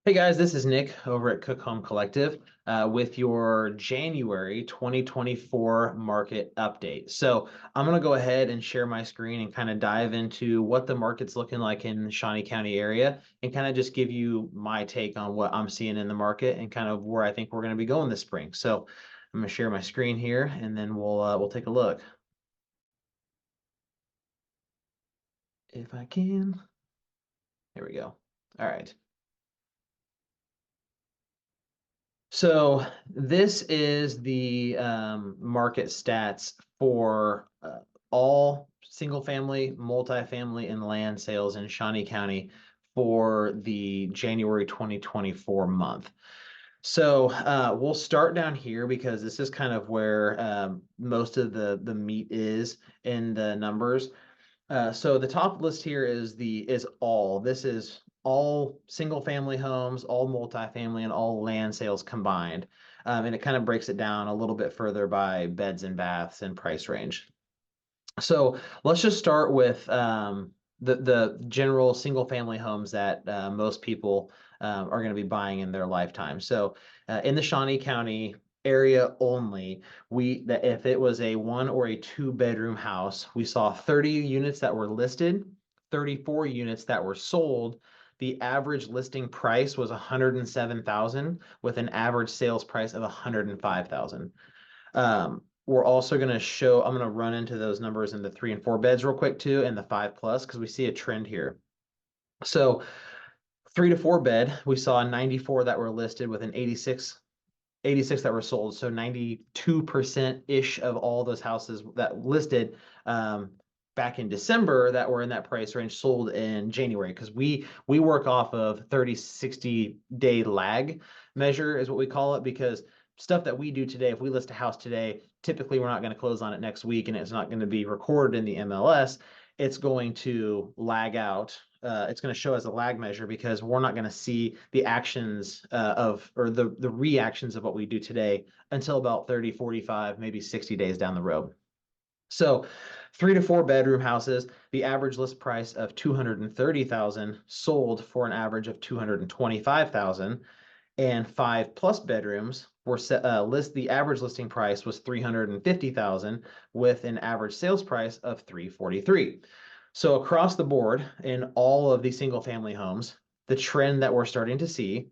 Hey guys, this is Nick over at Cook Home Collective with your January 2024 market update. So I'm going to go ahead and share my screen and kind of dive into what the market's looking like in the Shawnee County area and kind of just give you my take on what I'm seeing in the market and kind of where I think we're going to be going this spring. So I'm going to share my screen here and then we'll take a look if I can. There we go. All right. So this is the market stats for all single family, multifamily, and land sales in Shawnee County for the January 2024 month. So we'll start down here because this is kind of where most of the meat is in the numbers. So the top list here is all. This is all single family homes, all multifamily, and all land sales combined. And it kind of breaks it down a little bit further by beds and baths and price range. So let's just start with the general single family homes that most people are going to be buying in their lifetime. So in the Shawnee County area only, we that if it was a one or a two bedroom house, we saw 30 units that were listed, 34 units that were sold. The average listing price was 107,000 with an average sales price of 105,000. We're also going to show, I'm going to run into those numbers in the 3 and 4 beds real quick too, and the 5 plus, because we see a trend here. So 3 to 4 bed, we saw 94 that were listed with an 86 that were sold. So 92%-ish of all those houses that listed back in December that were in that price range sold in January because we work off of 30-60 day lag measure is what we call it because stuff that we do today, if we list a house today, typically we're not going to close on it next week and it's not going to be recorded in the MLS. It's going to lag out. It's going to show as a lag measure because we're not going to see the actions or the reactions of what we do today until about 30, 45, maybe 60 days down the road. So 3 to 4 bedroom houses, the average list price of 230,000 sold for an average of 225,000, and 5 plus bedrooms were the average listing price was 350,000 with an average sales price of 343. So across the board in all of these single family homes, the trend that we're starting to see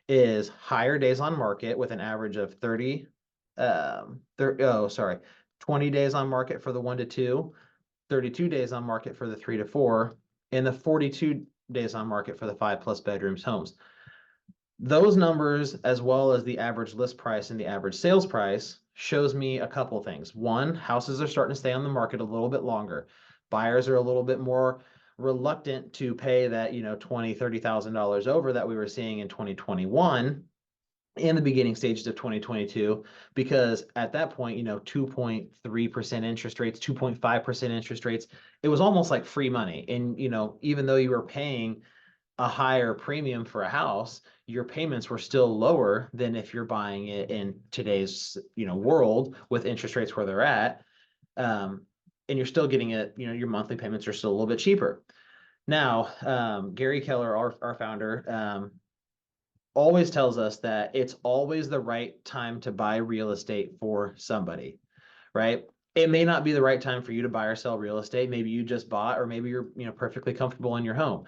is higher days on market with an average of 20 days on market for the 1 to 2, 32 days on market for the 3 to 4, and the 42 days on market for the 5 plus bedrooms homes. Those numbers, as well as the average list price and the average sales price, shows me a couple things. One, houses are starting to stay on the market a little bit longer. Buyers are a little bit more reluctant to pay that, $20,000, $30,000 over that we were seeing in 2021 in the beginning stages of 2022, because at that point, 2.3% interest rates, 2.5% interest rates, it was almost like free money. And, even though you were paying a higher premium for a house, your payments were still lower than if you're buying it in today's, world with interest rates where they're at. And you're still getting it, your monthly payments are still a little bit cheaper. Now, Gary Keller, our founder, always tells us that it's always the right time to buy real estate for somebody, right? It may not be the right time for you to buy or sell real estate. Maybe you just bought, or maybe you're, perfectly comfortable in your home.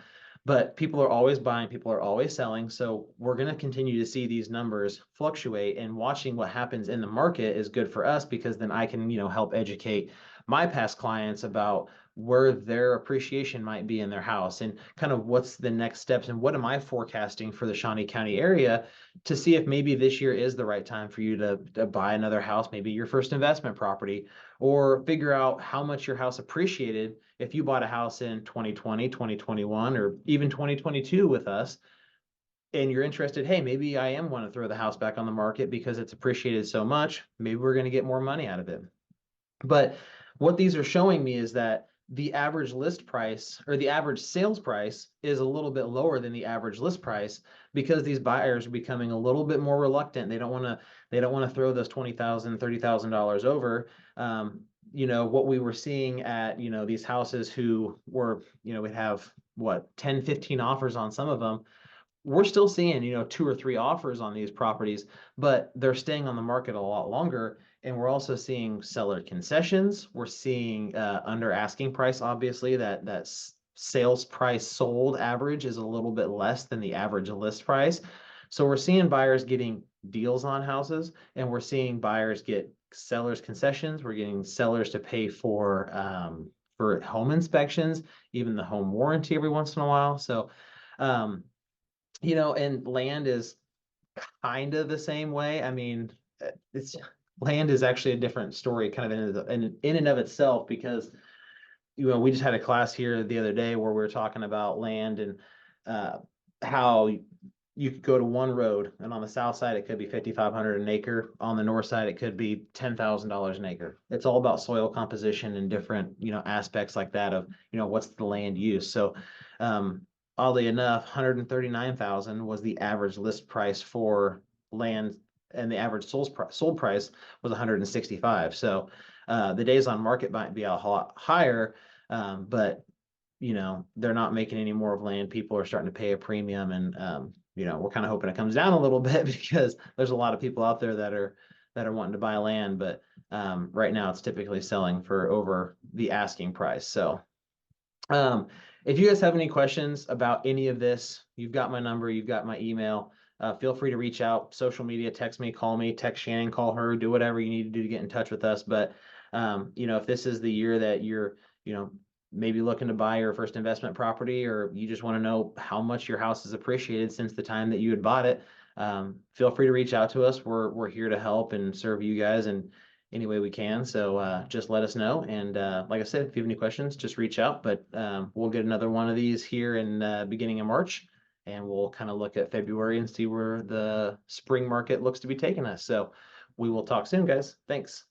But people are always buying, people are always selling. So we're going to continue to see these numbers fluctuate, and watching what happens in the market is good for us because then I can, help educate my past clients about where their appreciation might be in their house and kind of what's the next steps and what am I forecasting for the Shawnee County area to see if maybe this year is the right time for you to buy another house, maybe your first investment property, or figure out how much your house appreciated if you bought a house in 2020, 2021, or even 2022 with us. And you're interested, hey, maybe I am want to throw the house back on the market because it's appreciated so much. Maybe we're going to get more money out of it. But what these are showing me is that the average list price or the average sales price is a little bit lower than the average list price because these buyers are becoming a little bit more reluctant. They don't want to throw those $20,000, $30,000 over. What we were seeing at, these houses who were, we'd have what, 10, 15 offers on some of them. we're still seeing, 2 or 3 offers on these properties, but they're staying on the market a lot longer. And we're also seeing seller concessions. We're seeing under asking price, obviously, that sales price sold average is a little bit less than the average list price. So we're seeing buyers getting deals on houses, and we're seeing buyers get sellers concessions. We're getting sellers to pay for home inspections, even the home warranty every once in a while. So, um, and land is kind of the same way. I mean, it's land is actually a different story, kind of in and of itself, because we just had a class here the other day where we were talking about land and uh, how you could go to one road, and on the south side it could be 5,500 an acre. On the north side it could be $10,000 an acre. It's all about soil composition and different aspects like that of what's the land use. So oddly enough, 139,000 was the average list price for land, and the average sold price was 165. So the days on market might be a lot higher, but they're not making any more of land. People are starting to pay a premium, and we're kind of hoping it comes down a little bit because there's a lot of people out there that are wanting to buy land, but right now it's typically selling for over the asking price. So if you guys have any questions about any of this, you've got my number, you've got my email. Feel free to reach out, social media, text me, call me, text Shannon, call her, do whatever you need to do to get in touch with us. But if this is the year that you're, maybe looking to buy your first investment property, or you just want to know how much your house has appreciated since the time that you had bought it, feel free to reach out to us. We're here to help and serve you guys in any way we can. So just let us know. And like I said, if you have any questions, just reach out. But we'll get another one of these here in beginning of March, and we'll kind of look at February and see where the spring market looks to be taking us. So we will talk soon, guys. Thanks.